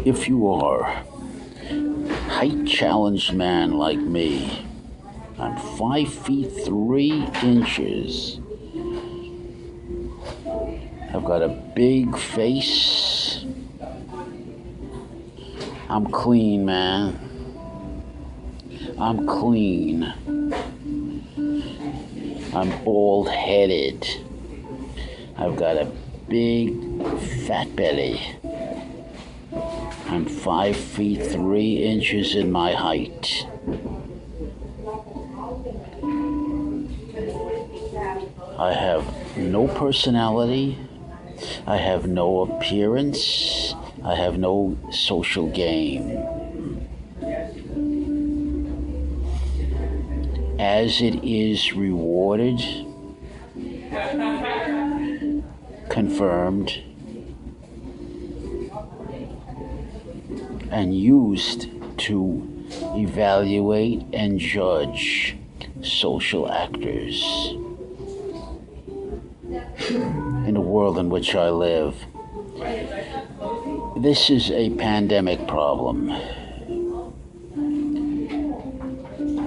If you are height challenged man like me, I'm 5 feet 3 inches. I've got a big face. I'm clean, man. I'm clean. I'm bald headed. I've got a big fat belly. I'm 5 feet 3 inches in my height. I have no personality. I have no appearance. I have no social game. As it is rewarded, confirmed, and used to evaluate and judge social actors in the world in which I live. This is a pandemic problem.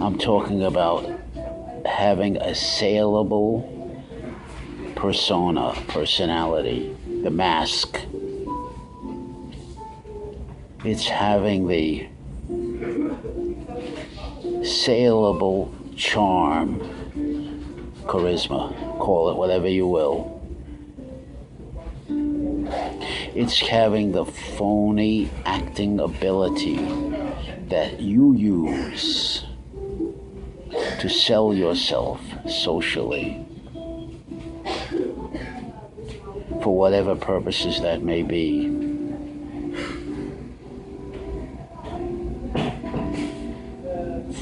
I'm talking about having a saleable personality, the mask. It's having the saleable charm, charisma, call it whatever you will. It's having the phony acting ability that you use to sell yourself socially for whatever purposes that may be.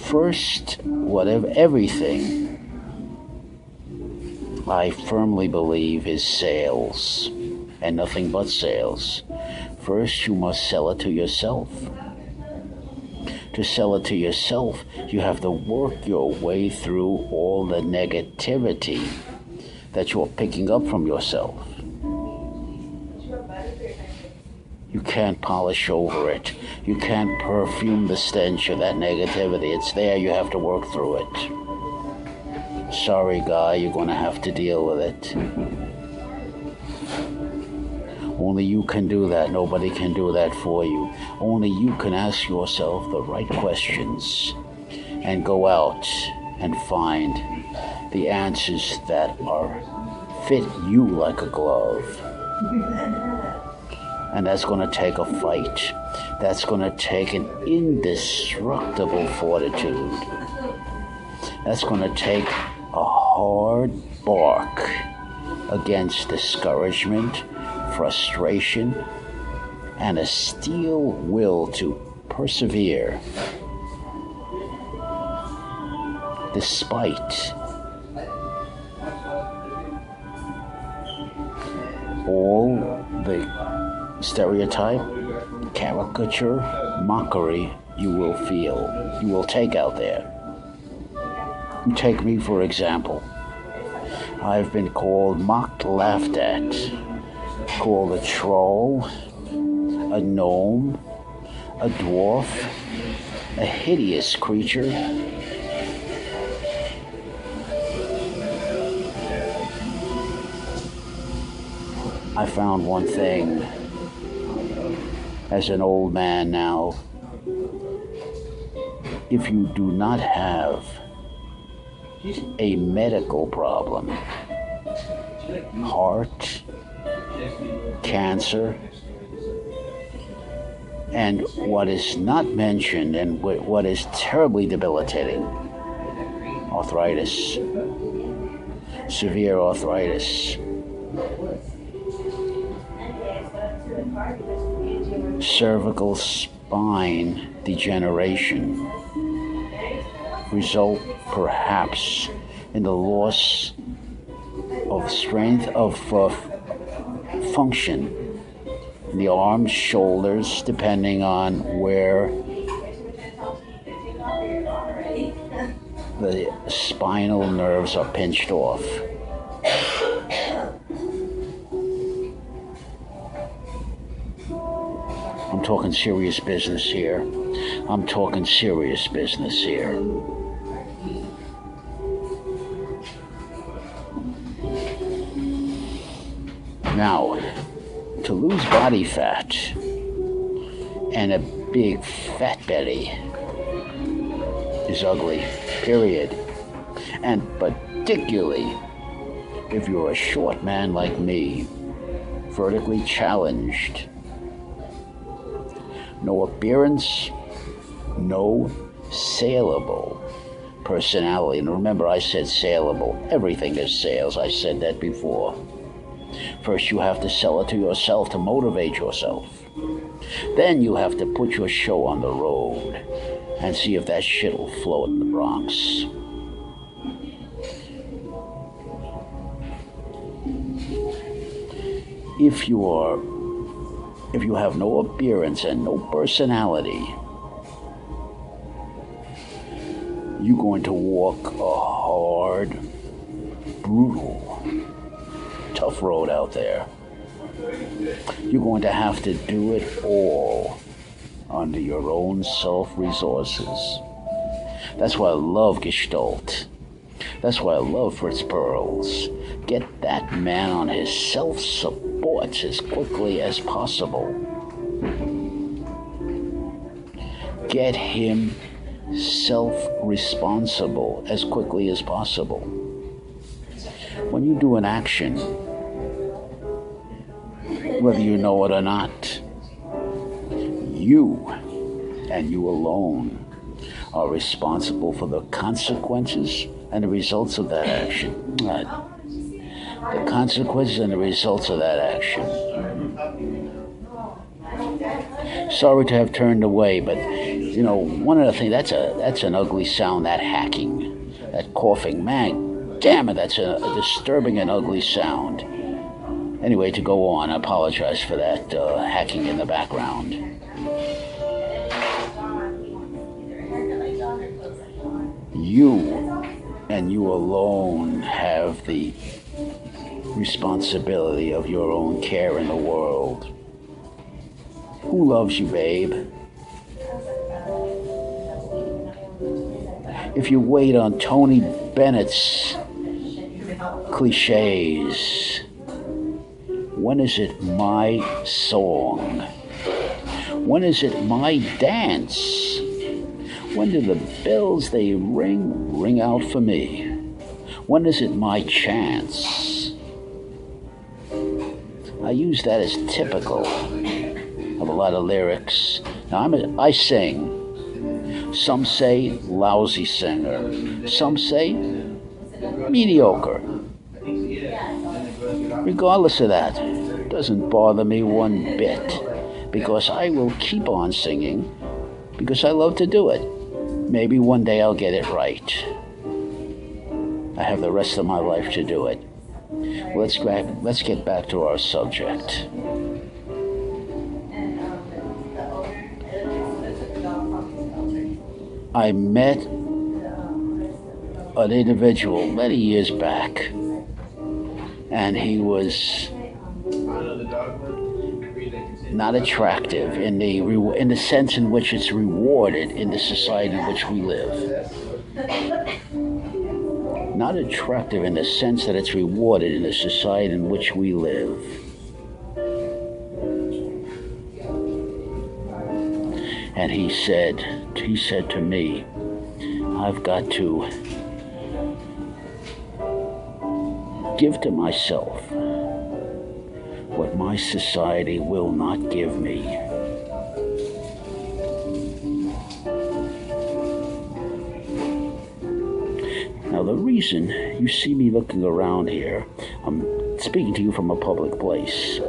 First, everything I firmly believe is sales, and nothing but sales. First, you must sell it to yourself. To sell it to yourself, you have to work your way through all the negativity that you're picking up from yourself. You can't polish over it. You can't perfume the stench of that negativity. It's there, you have to work through it. Sorry, guy, you're going to have to deal with it. Only you can do that. Nobody can do that for you. Only you can ask yourself the right questions and go out and find the answers that fit you like a glove. And that's going to take a fight. That's going to take an indestructible fortitude. That's going to take a hard bark against discouragement, frustration, and a steel will to persevere despite all the stereotype, caricature, mockery you will feel, you will take out there. You take me, for example. I've been called, mocked, laughed at, called a troll, a gnome, a dwarf, a hideous creature. I found one thing as an old man now. If you do not have a medical problem, heart, cancer, and what is not mentioned and what is terribly debilitating, arthritis, severe arthritis, cervical spine degeneration, result perhaps in the loss of strength of function in the arms, shoulders, depending on where the spinal nerves are pinched off. I'm talking serious business here. I'm talking serious business here. Now, to lose body fat and a big fat belly is ugly, period. And particularly if you're a short man like me, vertically challenged. No appearance, no saleable personality. And remember, I said saleable. Everything is sales. I said that before. First, you have to sell it to yourself to motivate yourself. Then you have to put your show on the road and see if that shit will float in the Bronx. If you have no appearance and no personality, you're going to walk a hard, brutal, tough road out there. You're going to have to do it all under your own self-resources. That's why I love Gestalt. That's why I love Fritz Perls. Get that man on his self-supports as quickly as possible. Get him self-responsible as quickly as possible. When you do an action, whether you know it or not, you and you alone are responsible for the consequences and the results of that action. The consequences and the results of that action. Sorry to have turned away, but one of the things, that's an ugly sound, that hacking, that coughing. Man, damn it, that's a disturbing and ugly sound. Anyway, to go on, I apologize for that hacking in the background. You and you alone have the responsibility of your own care in the world. Who loves you, babe? If you wait on Tony Bennett's cliches, when is it my song? When is it my dance? When do the bells they ring out for me? When is it my chance? I use that as typical of a lot of lyrics. Now I sing. Some say lousy singer. Some say mediocre. Regardless of that, it doesn't bother me one bit, because I will keep on singing because I love to do it. Maybe one day I'll get it right. I have the rest of my life to do it. Let's get back to our subject. I met an individual many years back, and he was not attractive in the sense in which it's rewarded in the society in which we live. Not attractive in the sense that it's rewarded in the society in which we live. And he said to me, I've got to give to myself what my society will not give me. Now, the reason you see me looking around here, I'm speaking to you from a public place,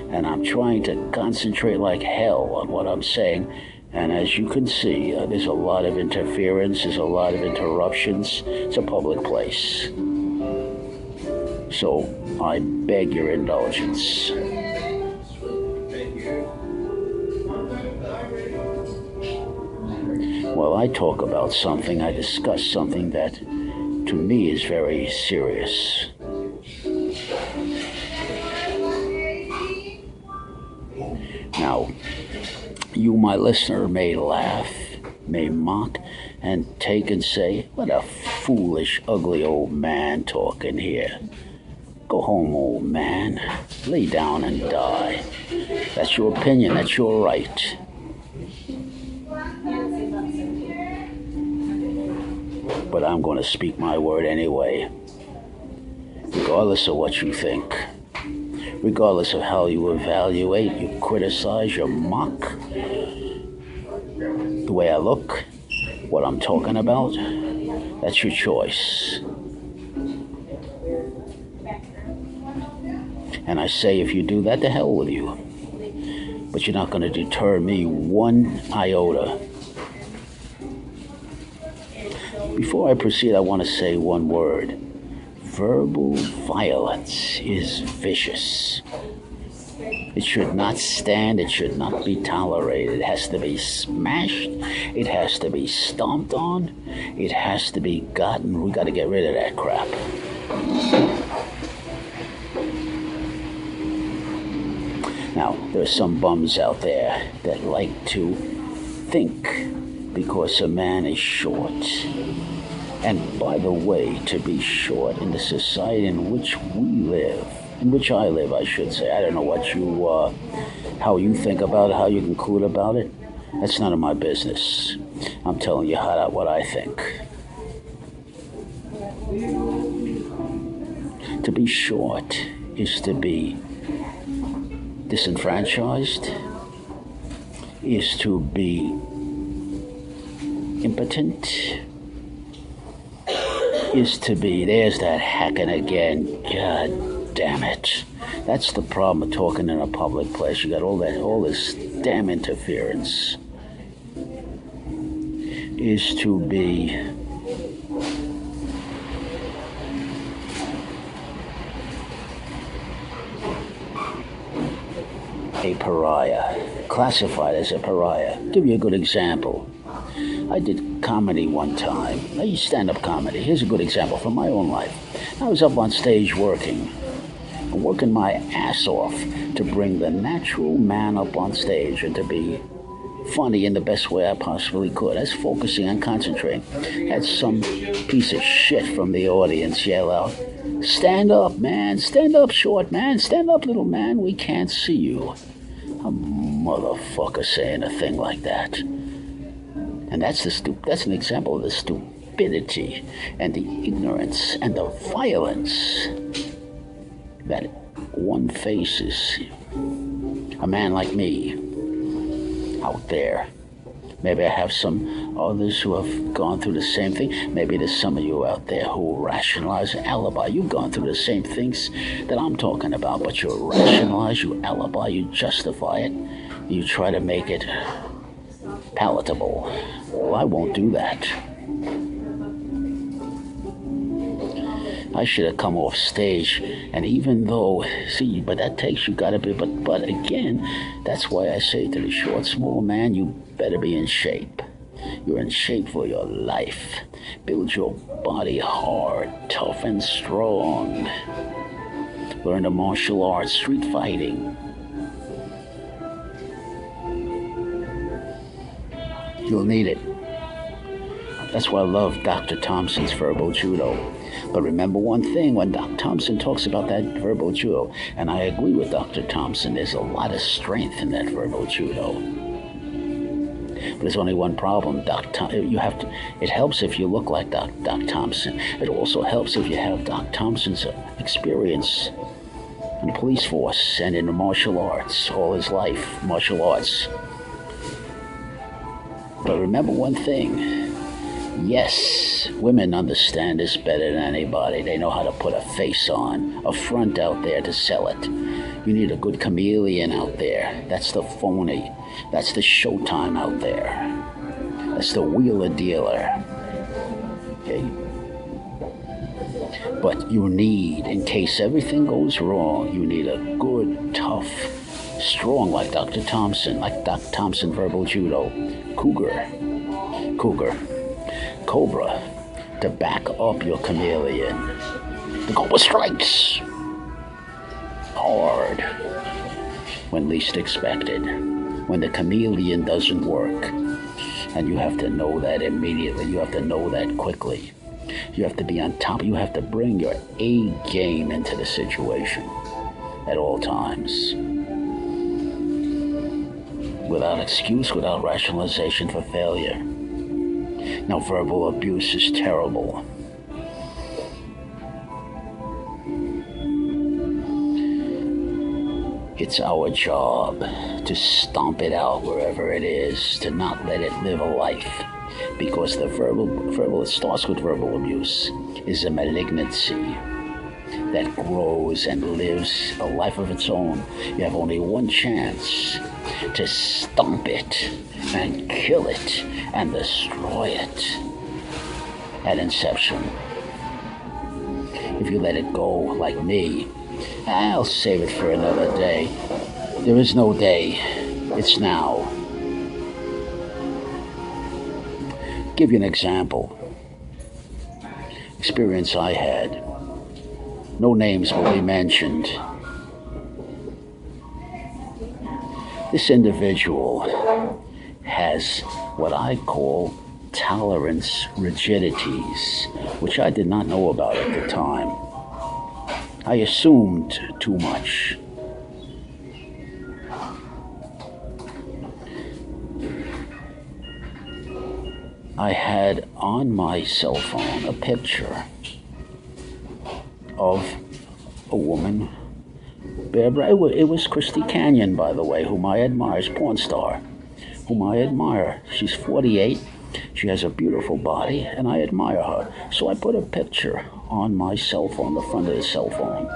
and I'm trying to concentrate like hell on what I'm saying. And as you can see, there's a lot of interference, there's a lot of interruptions. It's a public place. So I beg your indulgence. Well, I talk about something, I discuss something that to me is very serious. Now, Now, you, my listener, may laugh, may mock, and take and say, what a foolish, ugly old man talking here. Go home, old man. Lay down and die. That's your opinion. That's your right. But I'm going to speak my word anyway. Regardless of what you think. Regardless of how you evaluate, you criticize, you mock. The way I look, what I'm talking about, that's your choice. And I say, if you do that, to hell with you. But you're not going to deter me one iota. Before I proceed, I want to say one word. Verbal violence is vicious. It should not stand. It should not be tolerated. It has to be smashed. It has to be stomped on. It has to be gotten. We got to get rid of that crap. Now, there's some bums out there that like to think because a man is short. And by the way, to be short in the society in which we live, in which I live, I should say. I don't know what you, how you think about it, how you conclude about it. That's none of my business. I'm telling you what I think. To be short is to be disenfranchised, is to be impotent, is to be, there's that hacking again, God damn it. That's the problem of talking in a public place. You got all this damn interference. Is to be a pariah, classified as a pariah. Give you a good example. I did comedy one time. I used stand-up comedy. Here's a good example from my own life. I was up on stage working my ass off to bring the natural man up on stage and to be funny in the best way I possibly could. I was focusing and concentrating. Had some piece of shit from the audience yell out, "Stand up, man. Stand up, short man. Stand up, little man. We can't see you." A motherfucker saying a thing like that. And that's an example of the stupidity and the ignorance and the violence that one faces. A man like me out there. Maybe I have some others who have gone through the same thing. Maybe there's some of you out there who rationalize an alibi. You've gone through the same things that I'm talking about, but you rationalize, you alibi, you justify it, you try to make it palatable. Well, I won't do that. I should have come off stage, and even though, see, but that takes, you gotta be, but again, that's why I say to the short, small man, you better be in shape. You're in shape for your life. Build your body hard, tough and strong. Learn the martial arts, street fighting. You'll need it. That's why I love Dr. Thompson's verbal judo. But remember one thing, when Dr. Thompson talks about that verbal judo, and I agree with Dr. Thompson, there's a lot of strength in that verbal judo. But there's only one problem. It helps if you look like Doc Thompson. It also helps if you have Doc Thompson's experience in the police force and in the martial arts, all his life, martial arts. But remember one thing. Yes, women understand this better than anybody. They know how to put a face on, a front out there to sell it. You need a good chameleon out there. That's the phony. That's the Showtime out there. That's the wheeler dealer. Okay? But you need, in case everything goes wrong, you need a good, tough, strong, like Dr. Thompson, like Dr. Thompson verbal judo, Cobra, to back up your chameleon. The Cobra strikes hard when least expected. when the chameleon doesn't work. And you have to know that immediately. You have to know that quickly. You have to be on top. You have to bring your A game into the situation at all times. Without excuse, without rationalization for failure. Now, verbal abuse is terrible. It's our job to stomp it out wherever it is, to not let it live a life. Because the verbal, it starts with verbal abuse, is a malignancy that grows and lives a life of its own. You have only one chance to stomp it and kill it and destroy it at inception. If you let it go like me, I'll save it for another day. There is no day. It's now. Give you an example. Experience I had. No names will be mentioned. This individual has what I call tolerance rigidities, which I did not know about at the time. I assumed too much. I had on my cell phone a picture of a woman. It was Christy Canyon, by the way, whom I admire, porn star, whom I admire. She's 48. She has a beautiful body, and I admire her. So I put a picture on my cell phone, the front of the cell phone.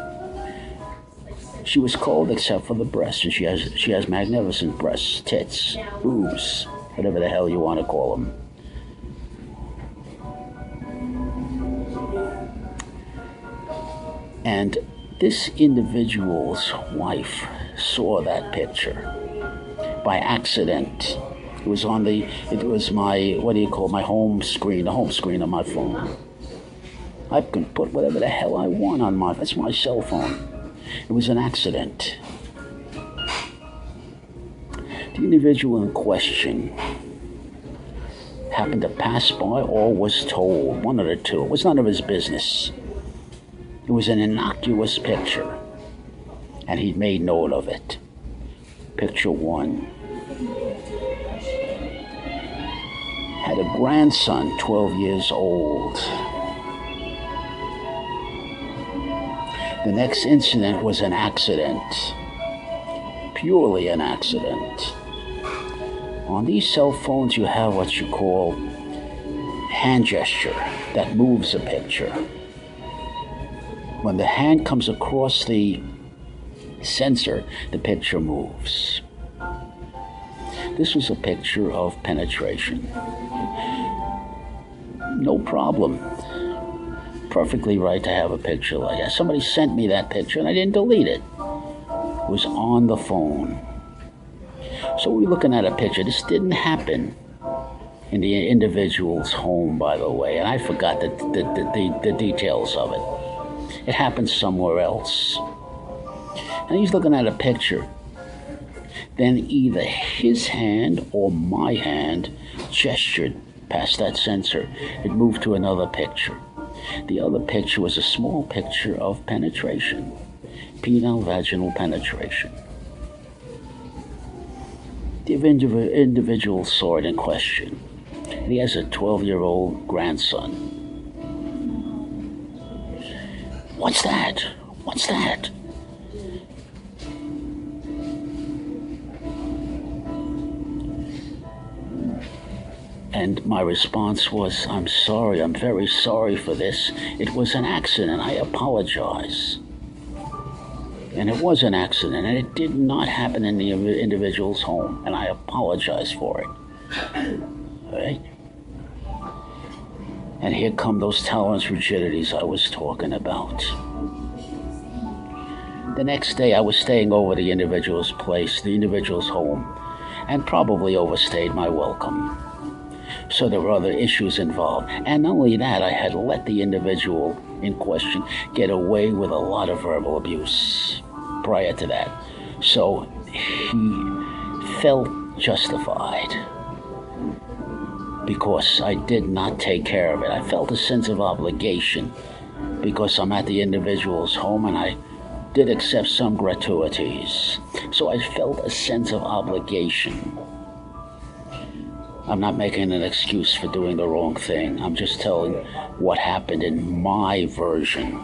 She was cold except for the breasts, and she has magnificent breasts, tits, boobs, whatever the hell you want to call them. And this individual's wife saw that picture by accident. It was my, my home screen, the home screen on my phone. I can put whatever the hell I want that's my cell phone. It was an accident. The individual in question happened to pass by or was told, one of the two. It was none of his business. It was an innocuous picture, and he'd made note of it. Picture one. Had a grandson, 12 years old. The next incident was an accident, purely an accident. On these cell phones, you have what you call hand gesture that moves a picture. When the hand comes across the sensor, the picture moves. This was a picture of penetration. No problem. Perfectly right to have a picture like that. Somebody sent me that picture and I didn't delete it. It was on the phone. So we're looking at a picture. This didn't happen in the individual's home, by the way, and I forgot the details of it. It happened somewhere else. And he's looking at a picture. Then either his hand or my hand gestured past that sensor. It moved to another picture. The other picture was a small picture of penetration, penile vaginal penetration. The individual saw it in question, and he has a 12-year-old grandson. What's that? What's that? And my response was, I'm sorry, I'm very sorry for this. It was an accident, I apologize. And it was an accident, and it did not happen in the individual's home, and I apologize for it. All right? And here come those tolerance rigidities I was talking about. The next day, I was staying over the individual's place, the individual's home, and probably overstayed my welcome. So there were other issues involved. And not only that, I had let the individual in question get away with a lot of verbal abuse prior to that. So he felt justified because I did not take care of it. I felt a sense of obligation because I'm at the individual's home and I did accept some gratuities. So I felt a sense of obligation. I'm not making an excuse for doing the wrong thing. I'm just telling what happened in my version.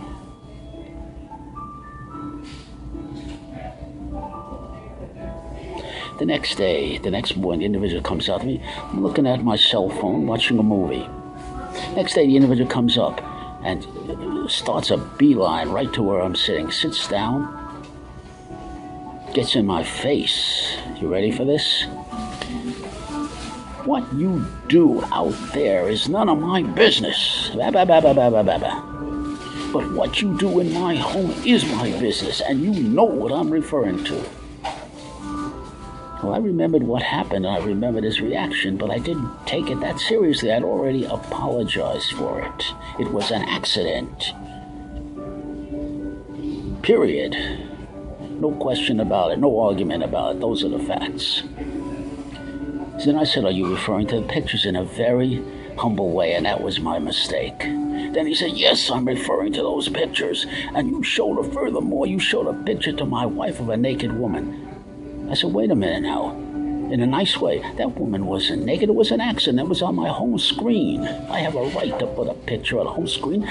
The next day, the next morning, the individual comes out to me. I'm looking at my cell phone, watching a movie. Next day, the individual comes up and starts a beeline right to where I'm sitting. Sits down, gets in my face. You ready for this? What you do out there is none of my business. But what you do in my home is my business, and you know what I'm referring to. Well, I remembered what happened, and I remembered his reaction, but I didn't take it that seriously. I'd already apologized for it. It was an accident. Period. No question about it, no argument about it. Those are the facts. So then I said, are you referring to the pictures, in a very humble way, and that was my mistake. Then he said, yes, I'm referring to those pictures, and you showed a picture to my wife of a naked woman. I said, wait a minute now. In a nice way, that woman wasn't naked. It was an accident. It was on my home screen. I have a right to put a picture on the home screen.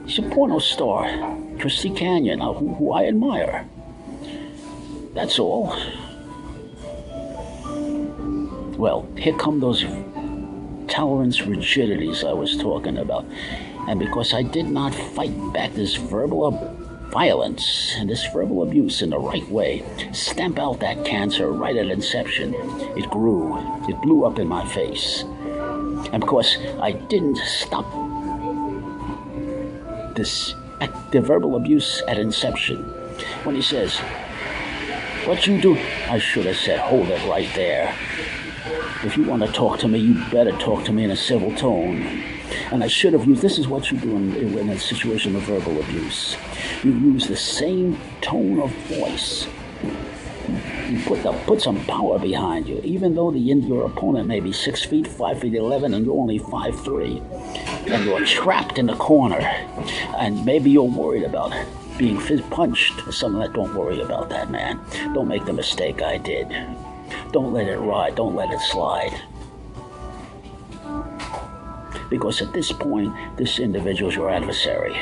She's a porno star, Christy Canyon, who I admire. That's all. Well, here come those tolerance rigidities I was talking about. And because I did not fight back this verbal violence and this verbal abuse in the right way, stamp out that cancer right at inception, it grew. It blew up in my face. And because I didn't stop the verbal abuse at inception, when he says, what you do, I should have said, hold it right there. If you want to talk to me, you better talk to me in a civil tone. And I should have used, this is what you do in a situation of verbal abuse. You use the same tone of voice. You put some power behind you, even though your opponent may be 6 feet, 5 feet 11, and you're only 5'3", and you're trapped in the corner, and maybe you're worried about being punched or something. Don't worry about that, man. Don't make the mistake I did. Don't let it ride. Don't let it slide. Because at this point, this individual is your adversary.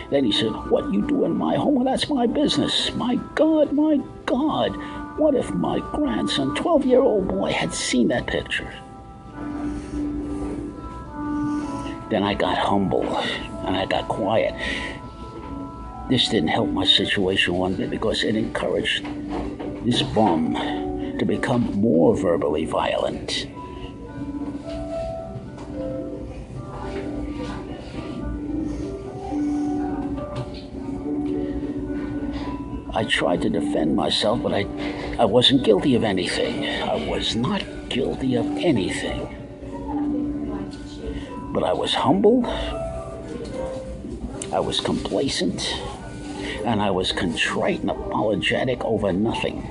Then he said, what you do in my home, well, that's my business. My God, what if my grandson, 12-year-old boy, had seen that picture? Then I got humble, and I got quiet. This didn't help my situation one bit, because it encouraged this bum to become more verbally violent. I tried to defend myself, but I wasn't guilty of anything. I was not guilty of anything. But I was humble, I was complacent, and I was contrite and apologetic over nothing.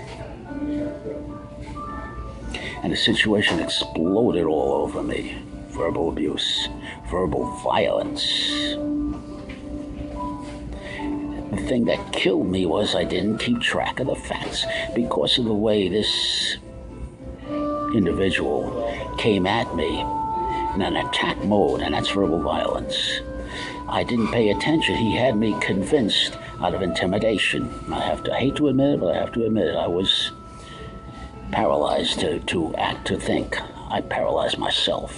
And the situation exploded all over me. Verbal abuse, verbal violence. The thing that killed me was I didn't keep track of the facts because of the way this individual came at me in an attack mode, and that's verbal violence. I didn't pay attention. He had me convinced out of intimidation. I hate to admit it, but I have to admit it. I was paralyzed to act, to think. I paralyzed myself.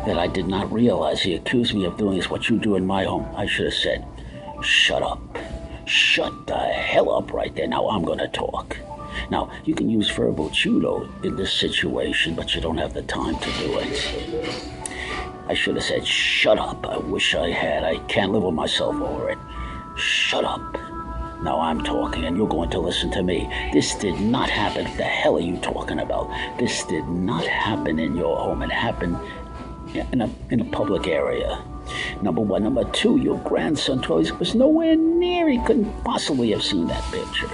That I did not realize he accused me of doing is what you do in my home. I should have said, shut up. Shut the hell up right there. Now I'm going to talk. Now, you can use verbal judo in this situation, but you don't have the time to do it. I should have said, shut up. I wish I had. I can't live with myself over it. Shut up. Now I'm talking, and you're going to listen to me. This did not happen. What the hell are you talking about? This did not happen in your home. It happened in a public area. Number one. Number two, your grandson Troy was nowhere near. He couldn't possibly have seen that picture.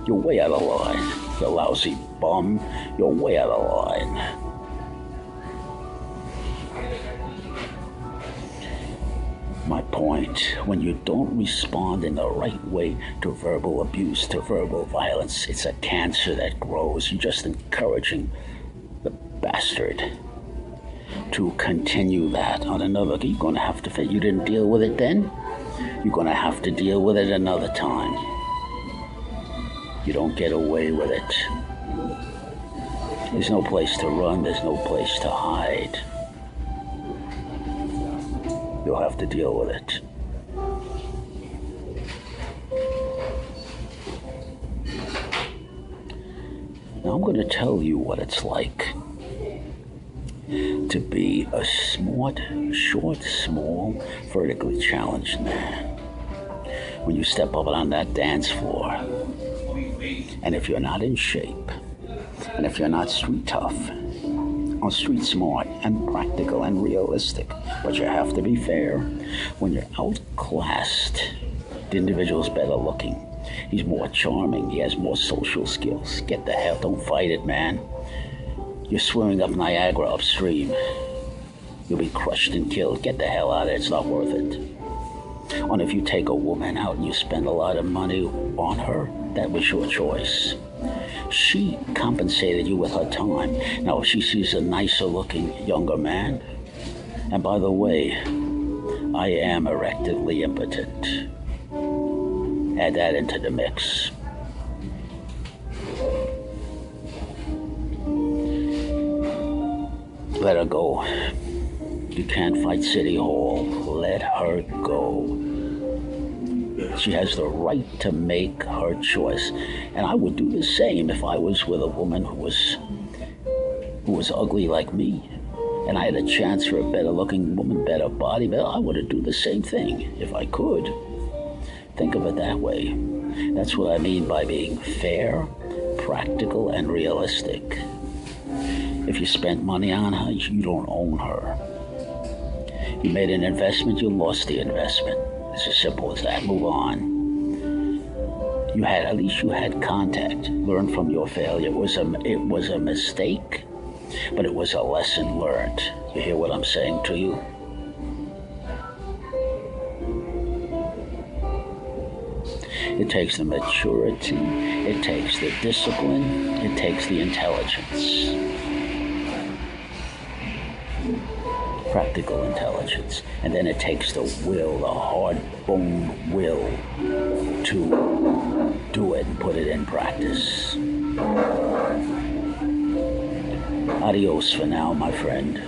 You're way out of line, you lousy bum. You're way out of line. My point, when you don't respond in the right way to verbal abuse, to verbal violence, it's a cancer that grows. You're just encouraging the bastard to continue that on another. You're going to have to, you didn't deal with it then, you're going to have to deal with it another time. You don't get away with it. There's no place to run, there's no place to hide. You'll have to deal with it. Now I'm going to tell you what it's like to be a smart, short, small, vertically challenged man. When you step up on that dance floor, and if you're not in shape, and if you're not street tough, or street smart and practical and realistic, but you have to be fair. When you're outclassed, the individual's better looking. He's more charming. He has more social skills. Get the hell, don't fight it, man. You're swimming up Niagara upstream. You'll be crushed and killed. Get the hell out of it. It's not worth it. And if you take a woman out and you spend a lot of money on her, that was your choice. She compensated you with her time. Now, if she sees a nicer looking younger man, and by the way, I am erectedly impotent. Add that into the mix. Let her go. You can't fight City Hall. Let her go. She has the right to make her choice. And I would do the same if I was with a woman who was ugly like me. And I had a chance for a better looking woman, better body, but I would do the same thing if I could. Think of it that way. That's what I mean by being fair, practical, and realistic. If you spent money on her, you don't own her. You made an investment, you lost the investment. It's as simple as that. Move on. At least you had contact. Learn from your failure. It was a mistake, but it was a lesson learned. You hear what I'm saying to you? It takes the maturity, it takes the discipline, it takes the intelligence. Practical intelligence. And then it takes the will, the hard-bone will to do it and put it in practice. Adios for now, my friend.